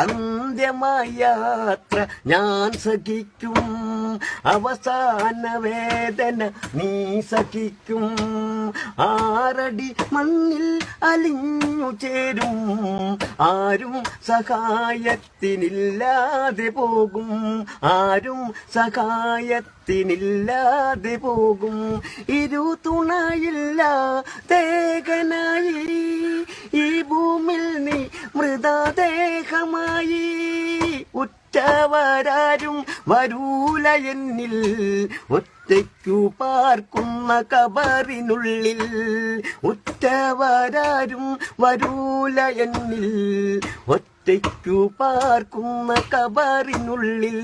അന്ത്യമായ യാത്ര ഞാൻ സഹിക്കും, അവസാന വേദന നീ സഹിക്കും. 6 അടി മണ്ണിൽ അലിഞ്ഞു ചേരും, ആരും സഹായത്തിനില്ലാതെ പോകും, ആരും സഹായത്തിനില്ലാതെ പോകും. തുണയില്ല തേകനായി ഈ ഭൂമിൽ നീ മൃതദേഹമായി. ഉറ്റവരാരും വരൂല എന്നിൽ, ഒറ്റയ്ക്കു പാർക്കുന്ന കബറിനുള്ളിൽ. ഉറ്റവരാരും വരൂല എന്നിൽ, ഒറ്റയ്ക്കു പാർക്കുന്ന കബറിനുള്ളിൽ.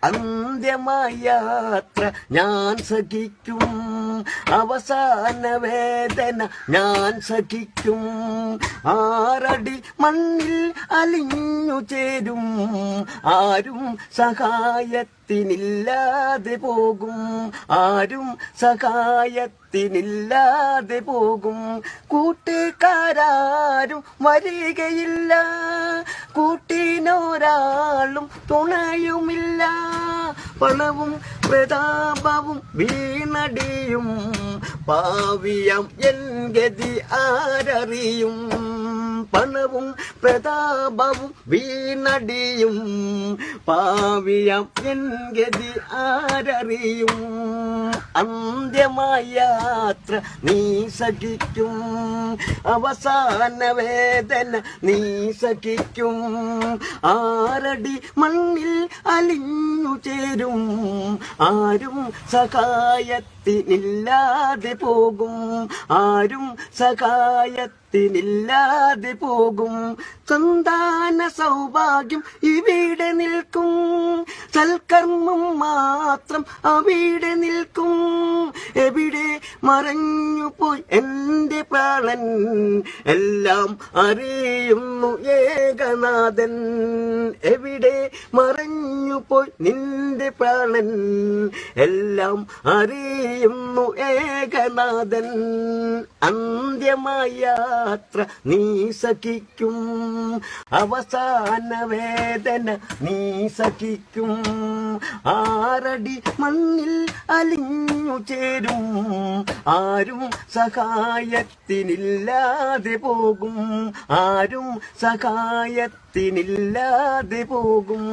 അന്ത്യമായ യാത്ര ഞാൻ സഹിക്കും, അവസാന വേദന ഞാൻ സഹിക്കും. 6 അടി മണ്ണിൽ അലിഞ്ഞു ചേരും, ആരും സഹായത്തിനില്ലാതെ പോകും, ആരും സഹായത്തിനില്ലാതെ പോകും. കൂട്ടുകാരും വരികയില്ല, കൂട്ടിനൊരാളും തുണയുമില്ല. പണവും പ്രതാപവും വീണടിയും, പാവിയം എൻ ഗതി ആരറിയും. പണവും പ്രതാപവും വീണടിയും, പാവിയം എൻ ഗതി ആരറിയും. അന്ത്യമായ യാത്ര നീ സഹിക്കും, അവസാന വേദന നീ സഹിക്കും. 6 അടി മണ്ണിൽ അലിഞ്ഞു ചേരും, ആരും സഹായത്തിനില്ലാതെ പോകും, ആരും സഹായത്തിനില്ലാതെ പോകും. സന്താന സൗഭാഗ്യം ഇവിടെ നിൽക്കും, സൽക്കർമ്മം മാത്രം അവിടെ നിൽക്കും. എവിടെ മറഞ്ഞു പോയി എന്റെ പ്രാണൻ, എല്ലാം അറിയുന്നു ഏകനാഥൻ. എവിടെ മറഞ്ഞു പോയി നിന്റെ പ്രാണൻ, എല്ലാം അറിയുന്നു ഏകനാഥൻ. അന്ത്യമായ യാത്ര നീ സഹിക്കും, അവസാന വേദന നീ സഹിക്കും. 6 അടി മണ്ണിൽ അലിഞ്ഞു ചേരും, ആരും സഹായത്തിനില്ലാതെ പോകും, ആരും സഹായത്തിനില്ലാതെ പോകും.